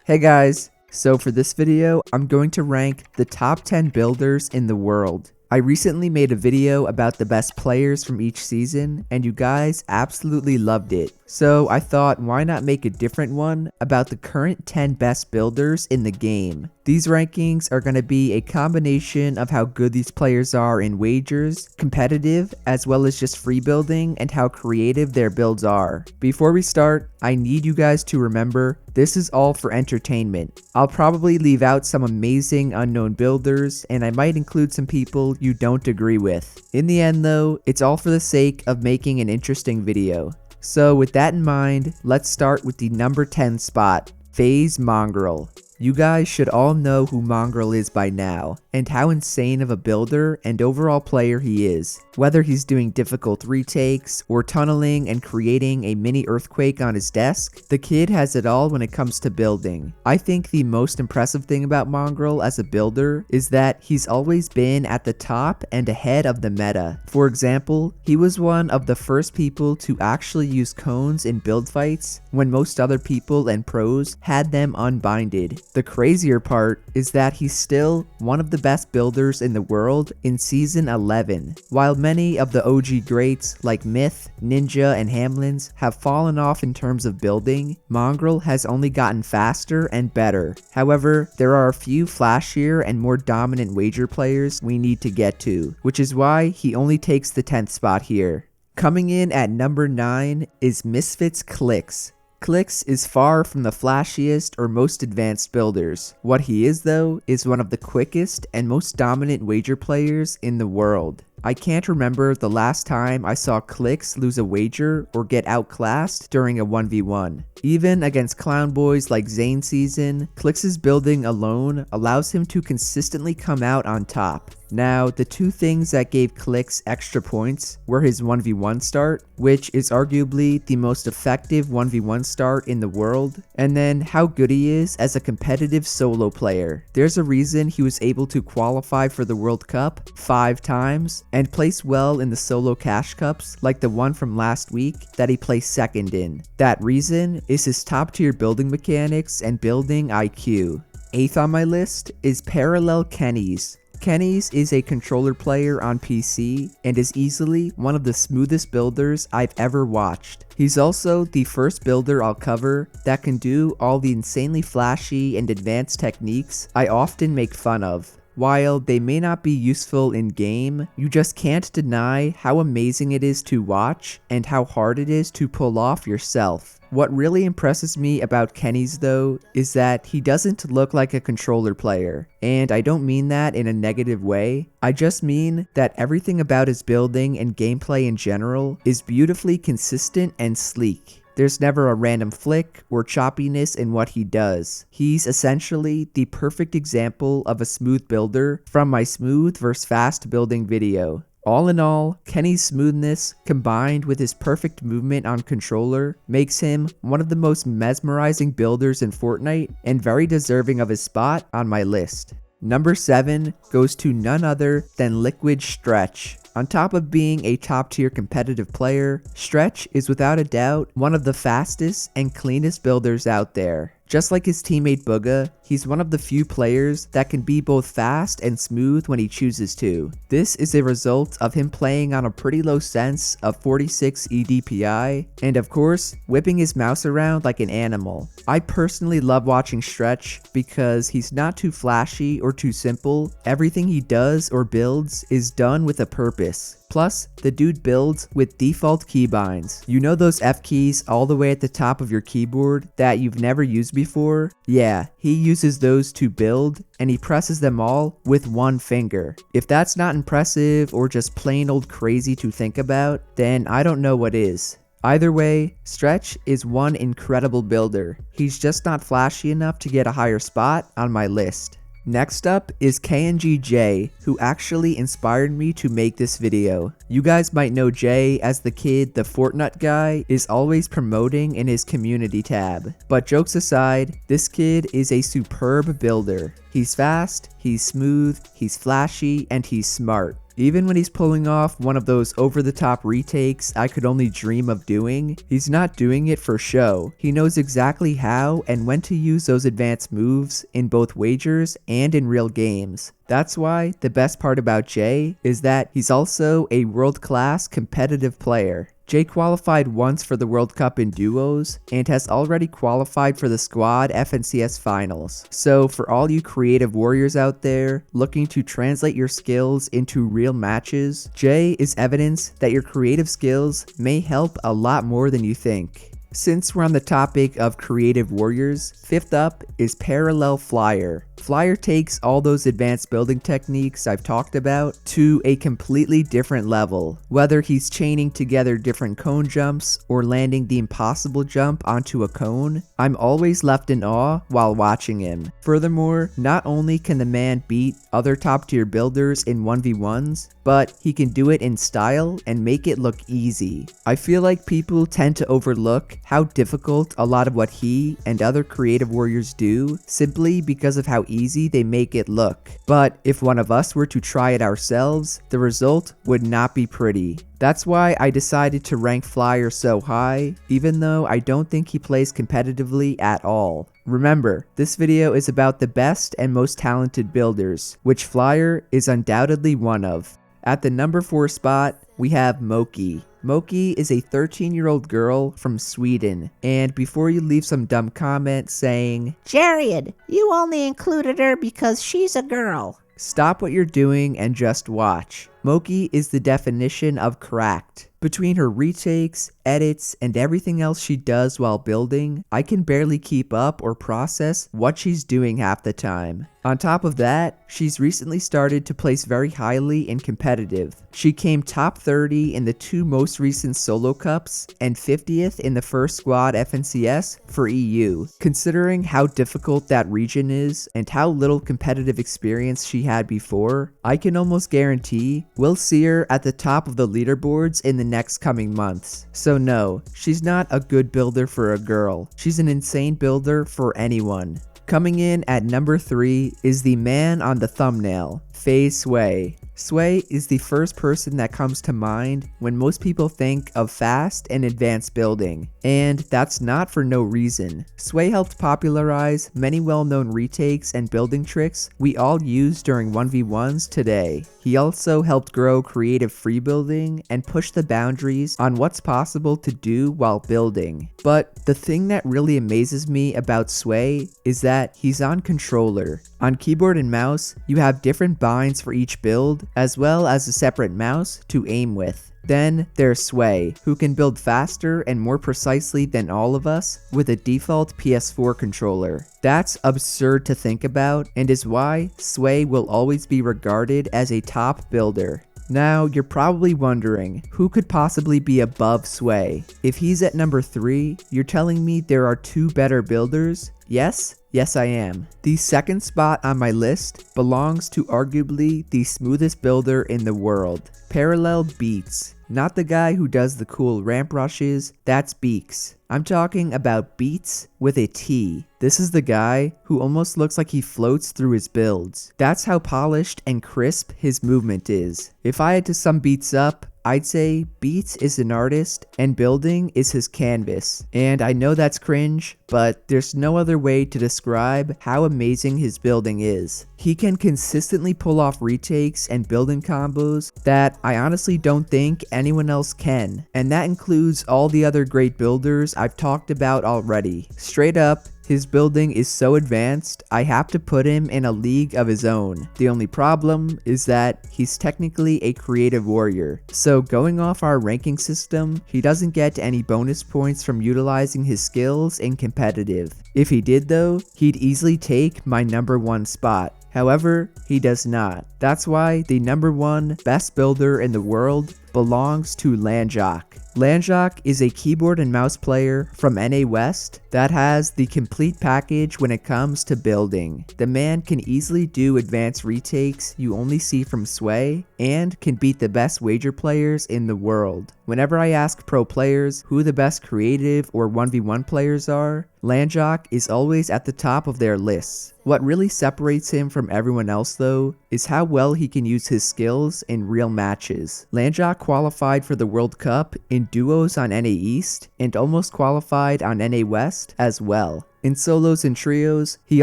Hey guys, so for this video, I'm going to rank the top 10 builders in the world. I recently made a video about the best players from each season, and you guys absolutely loved it. So I thought, why not make a different one about the current 10 best builders in the game. These rankings are going to be a combination of how good these players are in wagers, competitive, as well as just free building and how creative their builds are. Before we start, I need you guys to remember, this is all for entertainment. I'll probably leave out some amazing unknown builders, and I might include some people you don't agree with. In the end though, it's all for the sake of making an interesting video. So with that in mind, let's start with the number 10 spot, FaZe Mongrel. You guys should all know who Mongrel is by now, and how insane of a builder and overall player he is. Whether he's doing difficult retakes, or tunneling and creating a mini earthquake on his desk, the kid has it all when it comes to building. I think the most impressive thing about Mongrel as a builder is that he's always been at the top and ahead of the meta. For example, he was one of the first people to actually use cones in build fights when most other people and pros had them unbinded. The crazier part is that he's still one of the best builders in the world in Season 11. While many of the OG greats like Myth, Ninja, and Hamlins have fallen off in terms of building, Mongrel has only gotten faster and better. However, there are a few flashier and more dominant wager players we need to get to, which is why he only takes the 10th spot here. Coming in at number 9 is MSF Clix. Clix is far from the flashiest or most advanced builders. What he is though, is one of the quickest and most dominant wager players in the world. I can't remember the last time I saw Clix lose a wager or get outclassed during a 1v1. Even against clown boys like Zane Season, Clix's building alone allows him to consistently come out on top. Now, the two things that gave Clix extra points were his 1v1 start, which is arguably the most effective 1v1 start in the world, and then how good he is as a competitive solo player. There's a reason he was able to qualify for the World Cup 5 times, and place well in the solo cash cups like the one from last week that he placed second in. That reason is his top tier building mechanics and building IQ. 8th on my list is Parallel Kehnys. Kehnys is a controller player on PC and is easily one of the smoothest builders I've ever watched. He's also the first builder I'll cover that can do all the insanely flashy and advanced techniques I often make fun of. While they may not be useful in game, you just can't deny how amazing it is to watch and how hard it is to pull off yourself. What really impresses me about Kehnys though is that he doesn't look like a controller player, and I don't mean that in a negative way. I just mean that everything about his building and gameplay in general is beautifully consistent and sleek. There's never a random flick or choppiness in what he does. He's essentially the perfect example of a smooth builder from my smooth vs fast building video. All in all, Kehnys' smoothness combined with his perfect movement on controller makes him one of the most mesmerizing builders in Fortnite and very deserving of his spot on my list. Number 7 goes to none other than Liquid Stretch. On top of being a top tier competitive player, Stretch is without a doubt one of the fastest and cleanest builders out there. Just like his teammate Booga, he's one of the few players that can be both fast and smooth when he chooses to. This is a result of him playing on a pretty low sense of 46 EDPI, and of course, whipping his mouse around like an animal. I personally love watching Stretch because he's not too flashy or too simple. Everything he does or builds is done with a purpose. Plus, the dude builds with default keybinds. You know those F keys all the way at the top of your keyboard that you've never used before? Yeah, he uses those to build, and he presses them all with one finger. If that's not impressive or just plain old crazy to think about, then I don't know what is. Either way, Stretch is one incredible builder. He's just not flashy enough to get a higher spot on my list. Next up is KNG Jay, who actually inspired me to make this video. You guys might know Jay as the kid the Fortnite guy is always promoting in his community tab. But jokes aside, this kid is a superb builder. He's fast, he's smooth, he's flashy, and he's smart. Even when he's pulling off one of those over-the-top retakes I could only dream of doing, he's not doing it for show. He knows exactly how and when to use those advanced moves in both wagers and in real games. That's why the best part about Jay is that he's also a world-class competitive player. Jay qualified once for the World Cup in duos and has already qualified for the squad FNCS finals. So for all you creative warriors out there looking to translate your skills into real matches, Jay is evidence that your creative skills may help a lot more than you think. Since we're on the topic of creative warriors, fifth up is Parallel Flyr. Flyr takes all those advanced building techniques I've talked about to a completely different level. Whether he's chaining together different cone jumps or landing the impossible jump onto a cone, I'm always left in awe while watching him. Furthermore, not only can the man beat other top tier builders in 1v1s, but he can do it in style and make it look easy. I feel like people tend to overlook how difficult a lot of what he and other creative warriors do simply because of how easy they make it look. But if one of us were to try it ourselves, the result would not be pretty. That's why I decided to rank Flyr so high, even though I don't think he plays competitively at all. Remember, this video is about the best and most talented builders, which Flyr is undoubtedly one of. At the number 4 spot, we have Moki. Moki is a 13-year-old girl from Sweden, and before you leave some dumb comment saying, "Jared, you only included her because she's a girl," stop what you're doing and just watch. Moki is the definition of cracked. Between her retakes, edits, and everything else she does while building, I can barely keep up or process what she's doing half the time. On top of that, she's recently started to place very highly in competitive. She came top 30 in the 2 most recent solo cups and 50th in the first squad FNCS for EU. Considering how difficult that region is and how little competitive experience she had before, I can almost guarantee we'll see her at the top of the leaderboards in the next coming months. So no, she's not a good builder for a girl. She's an insane builder for anyone. Coming in at number 3 is the man on the thumbnail, Sway. Sway is the first person that comes to mind when most people think of fast and advanced building, and that's not for no reason. Sway helped popularize many well-known retakes and building tricks we all use during 1v1s today. He also helped grow creative freebuilding and push the boundaries on what's possible to do while building. But the thing that really amazes me about Sway is that he's on controller. On keyboard and mouse, you have different binds for each build, as well as a separate mouse to aim with. Then there's Sway, who can build faster and more precisely than all of us with a default PS4 controller. That's absurd to think about, and is why Sway will always be regarded as a top builder. Now, you're probably wondering, who could possibly be above Sway? If he's at number 3, you're telling me there are 2 better builders? Yes? Yes, I am. The second spot on my list belongs to arguably the smoothest builder in the world, Parallel Beats. Not the guy who does the cool ramp rushes, that's Beaks. I'm talking about Beats with a T. This is the guy who almost looks like he floats through his builds. That's how polished and crisp his movement is. If I had to sum Beats up, I'd say Beats is an artist and building is his canvas. And I know that's cringe, but there's no other way to describe how amazing his building is. He can consistently pull off retakes and building combos that I honestly don't think anyone else can. And that includes all the other great builders I've talked about already. Straight up, his building is so advanced, I have to put him in a league of his own. The only problem is that he's technically a creative warrior. So going off our ranking system, he doesn't get any bonus points from utilizing his skills in competitive. If he did though, he'd easily take my number 1 spot. However, he does not. That's why the number 1 best builder in the world belongs to Landjock. Lanjak is a keyboard and mouse player from NA West that has the complete package when it comes to building. The man can easily do advanced retakes you only see from Sway, and can beat the best wager players in the world. Whenever I ask pro players who the best creative or 1v1 players are, Lanjak is always at the top of their lists. What really separates him from everyone else though, is how well he can use his skills in real matches. Lanjak qualified for the World Cup in duos on NA East, and almost qualified on NA West as well. In solos and trios, he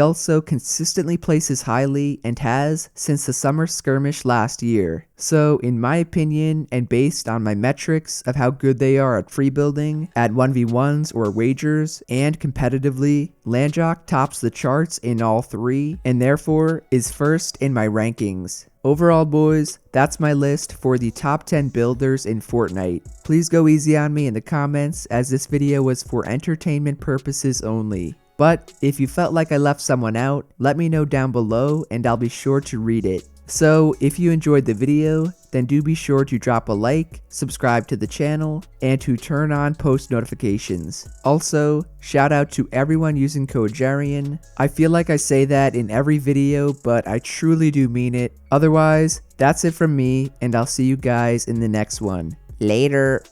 also consistently places highly and has since the summer skirmish last year. So in my opinion, and based on my metrics of how good they are at free building, at 1v1s or wagers, and competitively, Lanjak tops the charts in all three, and therefore is first in my rankings. Overall boys, that's my list for the top 10 builders in Fortnite. Please go easy on me in the comments, as this video was for entertainment purposes only. But if you felt like I left someone out, let me know down below and I'll be sure to read it. So if you enjoyed the video, then do be sure to drop a like, subscribe to the channel, and to turn on post notifications. Also, shout out to everyone using code Jarian. I feel like I say that in every video, but I truly do mean it. Otherwise, that's it from me, and I'll see you guys in the next one. Later.